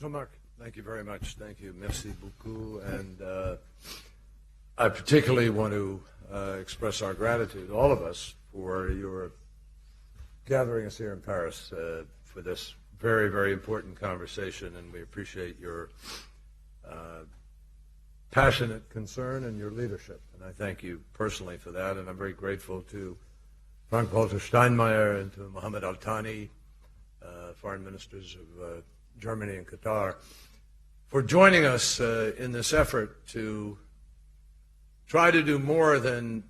Jean-Marc, thank you very much. Thank you. Merci beaucoup. And I particularly want to express our gratitude, all of us, for your gathering us here in Paris for this very, very important conversation. And we appreciate your passionate concern and your leadership. And I thank you personally for that. And I'm very grateful to Frank-Walter Steinmeier and to Mohammed Al-Thani, foreign ministers of Germany and Qatar, for joining us in this effort to try to do more than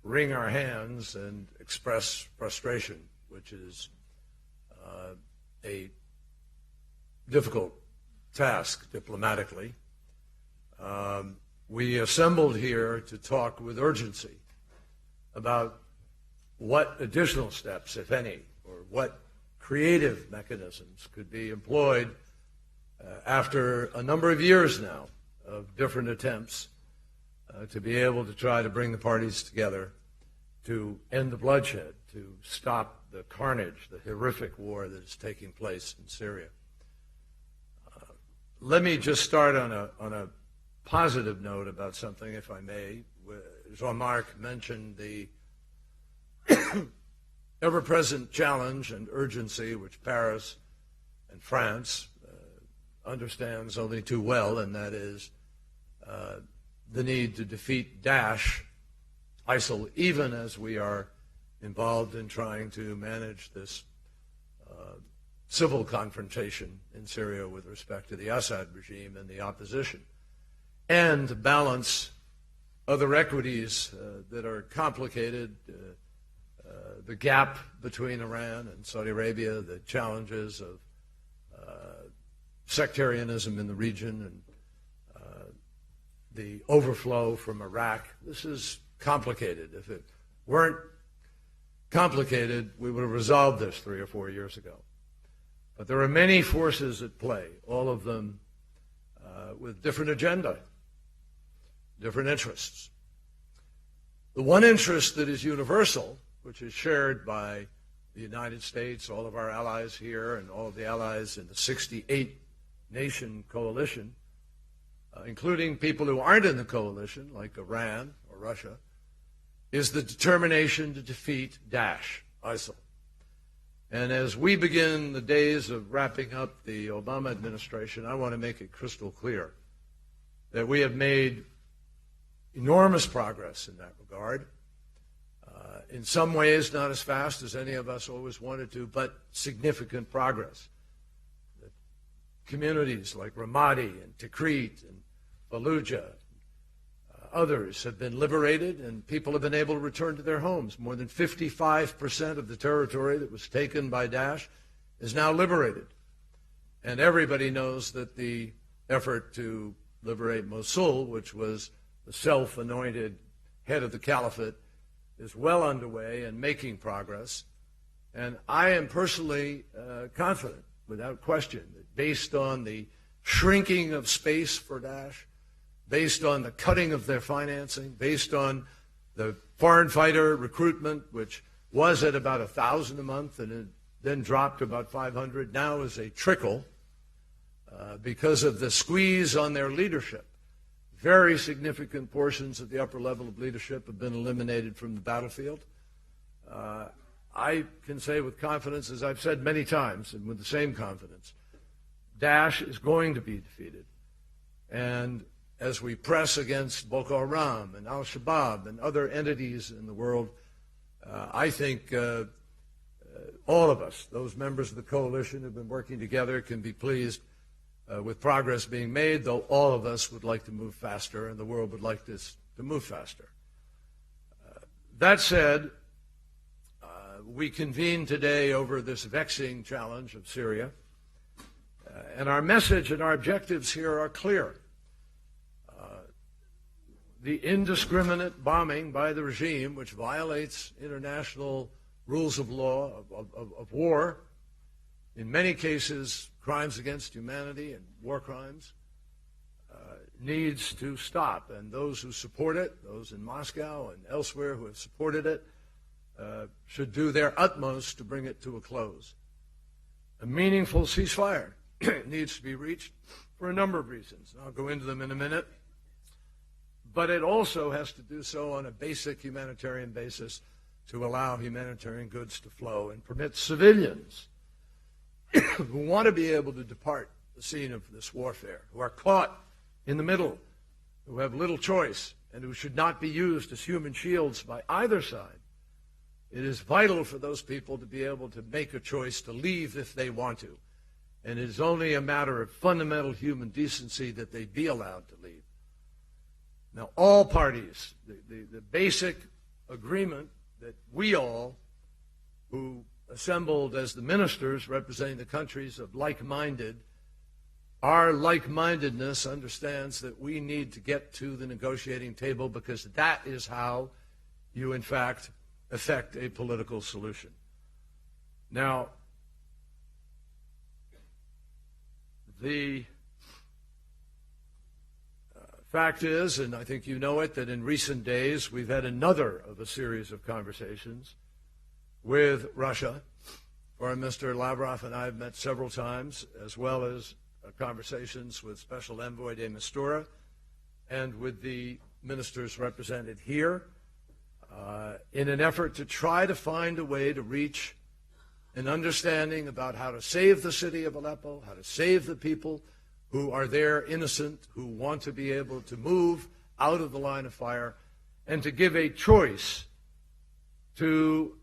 wring our hands and express frustration, which is a difficult task diplomatically. We assembled here to talk with urgency about what additional steps, if any, or what creative mechanisms could be employed after a number of years now of different attempts to be able to try to bring the parties together to end the bloodshed, to stop the carnage, the horrific war that is taking place in Syria. Let me just start on a positive note about something, if I may. Jean-Marc mentioned the ever-present challenge and urgency which Paris and France understands only too well, and that is the need to defeat Daesh, ISIL, even as we are involved in trying to manage this civil confrontation in Syria with respect to the Assad regime and the opposition, and balance other equities that are complicated, the gap between Iran and Saudi Arabia, the challenges of sectarianism in the region, and the overflow from Iraq. This is complicated. If it weren't complicated, we would have resolved this 3 or 4 years ago. But there are many forces at play, all of them with different agenda, different interests. The one interest that is universal, which is shared by the United States, all of our allies here, and all of the allies in the 68-nation coalition, including people who aren't in the coalition, like Iran or Russia, is the determination to defeat Daesh, ISIL. And as we begin the days of wrapping up the Obama administration, I want to make it crystal clear that we have made enormous progress in that regard. In some ways, not as fast as any of us always wanted to, but significant progress. Communities like Ramadi and Tikrit and Fallujah, others have been liberated, and people have been able to return to their homes. More than 55% of the territory that was taken by Daesh is now liberated. And everybody knows that the effort to liberate Mosul, which was the self-anointed head of the caliphate, is well underway and making progress. And I am personally confident, without question, that based on the shrinking of space for Daesh, based on the cutting of their financing, based on the foreign fighter recruitment, which was at about 1,000 a month and it then dropped to about 500, now is a trickle because of the squeeze on their leadership. Very significant portions of the upper level of leadership have been eliminated from the battlefield. I can say with confidence, as I've said many times, and with the same confidence, Daesh is going to be defeated. And as we press against Boko Haram and Al-Shabaab and other entities in the world, I think all of us, those members of the coalition who have been working together, can be pleased with progress being made, though all of us would like to move faster, and the world would like this to move faster. That said, we convene today over this vexing challenge of Syria, and our message and our objectives here are clear. The indiscriminate bombing by the regime, which violates international rules of law, of war, in many cases crimes against humanity and war crimes, needs to stop. And those who support it, those in Moscow and elsewhere who have supported it, should do their utmost to bring it to a close. A meaningful ceasefire needs to be reached for a number of reasons. I'll go into them in a minute. But it also has to do so on a basic humanitarian basis to allow humanitarian goods to flow and permit civilians who want to be able to depart the scene of this warfare, who are caught in the middle, who have little choice, and who should not be used as human shields by either side. It is vital for those people to be able to make a choice to leave if they want to. And it is only a matter of fundamental human decency that they be allowed to leave. Now, all parties, the basic agreement that we all, who assembled as the ministers representing the countries of like-minded, our like-mindedness understands that we need to get to the negotiating table because that is how you, in fact, effect a political solution. Now, the fact is, and I think you know it, that in recent days we've had another of a series of conversations with Russia. Foreign Minister Lavrov and I have met several times, as well as conversations with Special Envoy de Mistura and with the ministers represented here in an effort to try to find a way to reach an understanding about how to save the city of Aleppo, how to save the people who are there innocent, who want to be able to move out of the line of fire, and to give a choice to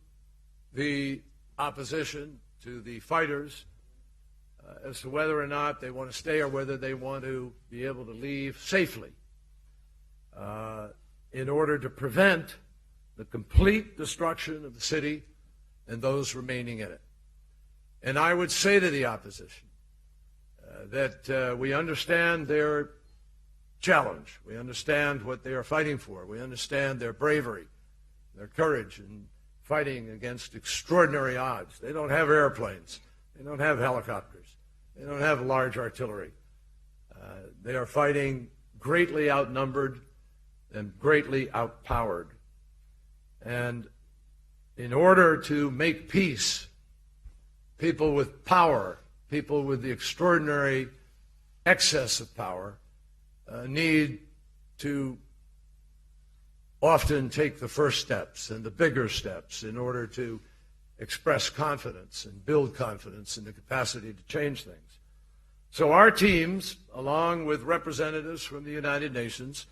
the opposition, to the fighters, as to whether or not they want to stay or whether they want to be able to leave safely in order to prevent the complete destruction of the city and those remaining in it. And I would say to the opposition that we understand their challenge. We understand what they are fighting for. We understand their bravery, their courage in fighting against extraordinary odds. They don't have airplanes. They don't have helicopters. They don't have large artillery. They are fighting greatly outnumbered and greatly outpowered. And in order to make peace, people with power, people with the extraordinary excess of power, need to often take the first steps and the bigger steps in order to express confidence and build confidence in the capacity to change things. So our teams, along with representatives from the United Nations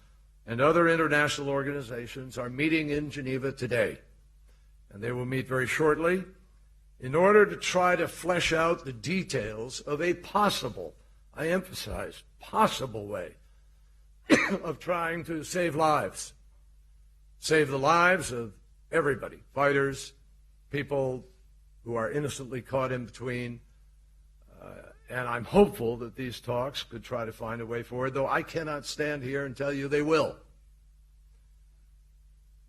and other international organizations, are meeting in Geneva today. And they will meet very shortly in order to try to flesh out the details of a possible, I emphasize, possible way of trying to save lives. Save the lives of everybody, fighters, people who are innocently caught in between. And I'm hopeful that these talks could try to find a way forward, though I cannot stand here and tell you they will.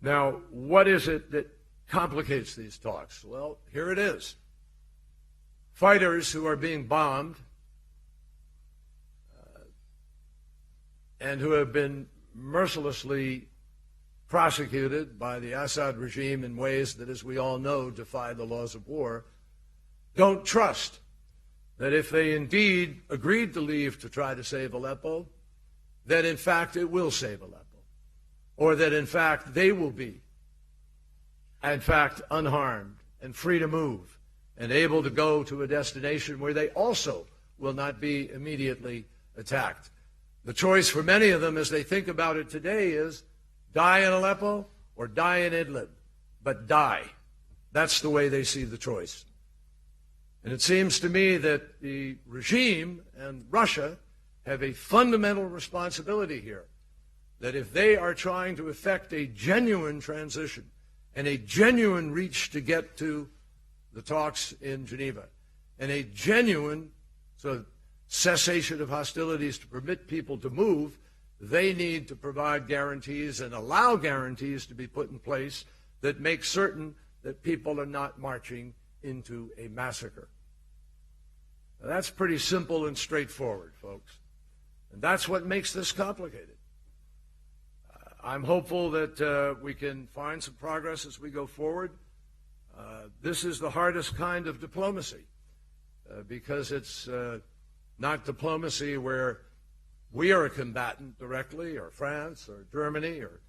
Now, what is it that complicates these talks? Well, here it is. Fighters who are being bombed and who have been mercilessly prosecuted by the Assad regime in ways that, as we all know, defy the laws of war, don't trust that if they indeed agreed to leave to try to save Aleppo, that in fact it will save Aleppo, or that in fact they will be, in fact, unharmed and free to move and able to go to a destination where they also will not be immediately attacked. The choice for many of them as they think about it today is die in Aleppo or die in Idlib, but die. That's the way they see the choice. And it seems to me that the regime and Russia have a fundamental responsibility here, that if they are trying to effect a genuine transition and a genuine reach to get to the talks in Geneva, and a genuine cessation of hostilities to permit people to move, they need to provide guarantees and allow guarantees to be put in place that make certain that people are not marching into a massacre. Now, that's pretty simple and straightforward, folks. And that's what makes this complicated. I'm hopeful that we can find some progress as we go forward. This is the hardest kind of diplomacy because it's not diplomacy where we are a combatant directly, or France, or Germany, or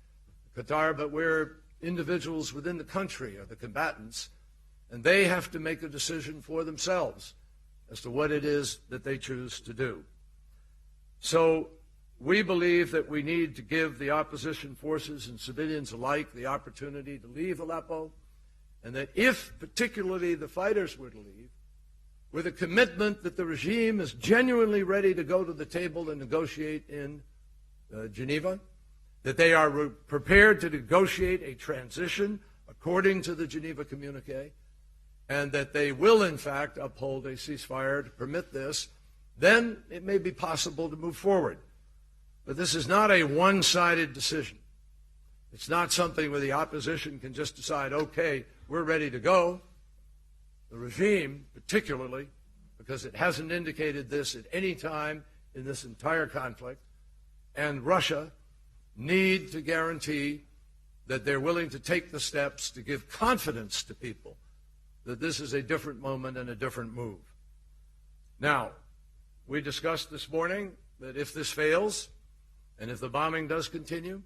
Qatar, but where individuals within the country are the combatants, and they have to make a decision for themselves as to what it is that they choose to do. So we believe that we need to give the opposition forces and civilians alike the opportunity to leave Aleppo, and that if particularly the fighters were to leave, with a commitment that the regime is genuinely ready to go to the table and negotiate in Geneva, that they are prepared to negotiate a transition according to the Geneva Communique, and that they will, in fact, uphold a ceasefire to permit this, then it may be possible to move forward. But this is not a one-sided decision. It's not something where the opposition can just decide, okay, we're ready to go. The regime, particularly, because it hasn't indicated this at any time in this entire conflict, and Russia need to guarantee that they're willing to take the steps to give confidence to people that this is a different moment and a different move. Now, we discussed this morning that if this fails, and if the bombing does continue,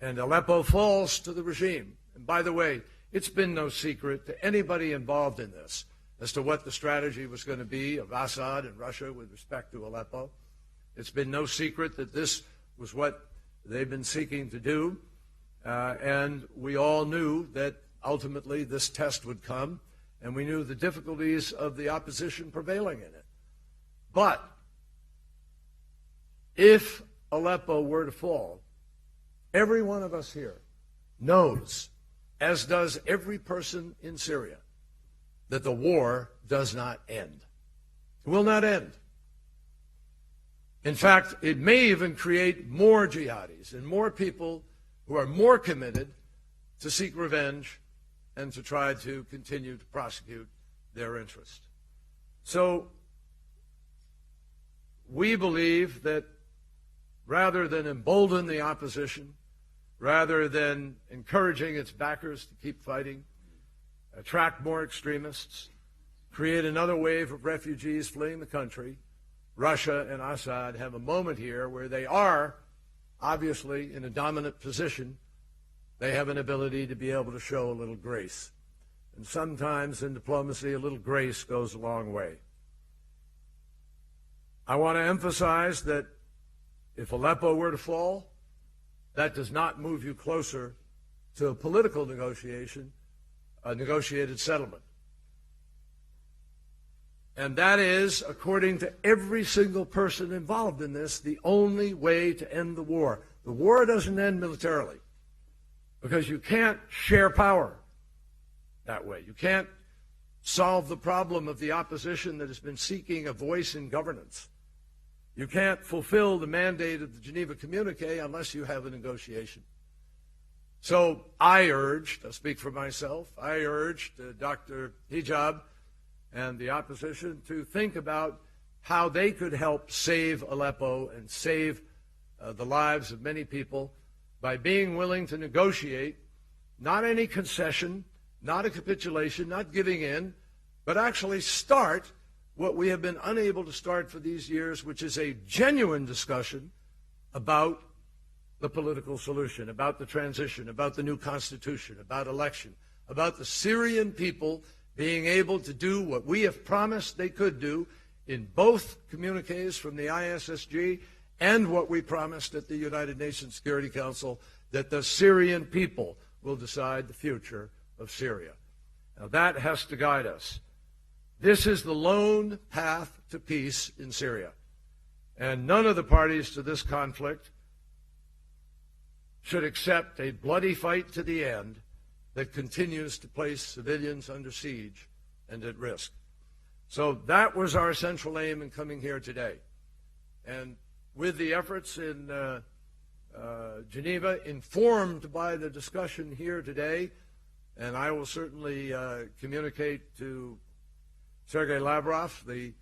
and Aleppo falls to the regime, and by the way, it's been no secret to anybody involved in this as to what the strategy was going to be of Assad and Russia with respect to Aleppo. It's been no secret that this was what they've been seeking to do, and we all knew that ultimately this test would come, and we knew the difficulties of the opposition prevailing in it. But if Aleppo were to fall, every one of us here knows, as does every person in Syria, that the war does not end. It will not end. In fact, it may even create more jihadis and more people who are more committed to seek revenge and to try to continue to prosecute their interest. So we believe that rather than embolden the opposition, rather than encouraging its backers to keep fighting, attract more extremists, create another wave of refugees fleeing the country, Russia and Assad have a moment here where they are obviously in a dominant position. They have an ability to be able to show a little grace. And sometimes in diplomacy, a little grace goes a long way. I want to emphasize that if Aleppo were to fall, that does not move you closer to a political negotiation, a negotiated settlement. And that is, according to every single person involved in this, the only way to end the war. The war doesn't end militarily, because you can't share power that way. You can't solve the problem of the opposition that has been seeking a voice in governance. You can't fulfill the mandate of the Geneva Communique unless you have a negotiation. So I urged, I'll speak for myself, I urged Dr. Hijab and the opposition to think about how they could help save Aleppo and save the lives of many people by being willing to negotiate, not any concession, not a capitulation, not giving in, but actually start what we have been unable to start for these years, which is a genuine discussion about the political solution, about the transition, about the new constitution, about election, about the Syrian people being able to do what we have promised they could do in both communiques from the ISSG and what we promised at the United Nations Security Council, that the Syrian people will decide the future of Syria. Now that has to guide us. This is the lone path to peace in Syria. And none of the parties to this conflict should accept a bloody fight to the end that continues to place civilians under siege and at risk. So that was our central aim in coming here today. And with the efforts in Geneva, informed by the discussion here today, and I will certainly communicate to Sergei Lavrov the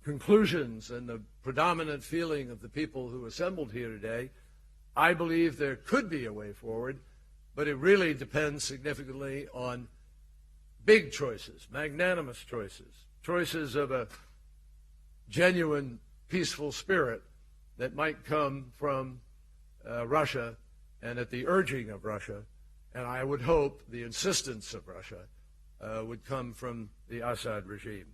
conclusions and the predominant feeling of the people who assembled here today, I believe there could be a way forward, but it really depends significantly on big choices, magnanimous choices, choices of a genuine peaceful spirit that might come from Russia and at the urging of Russia, and I would hope the insistence of Russia would come from the Assad regime.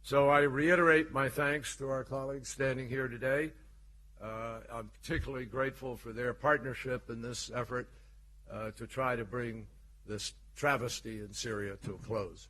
So I reiterate my thanks to our colleagues standing here today. I'm particularly grateful for their partnership in this effort to try to bring this travesty in Syria to a close.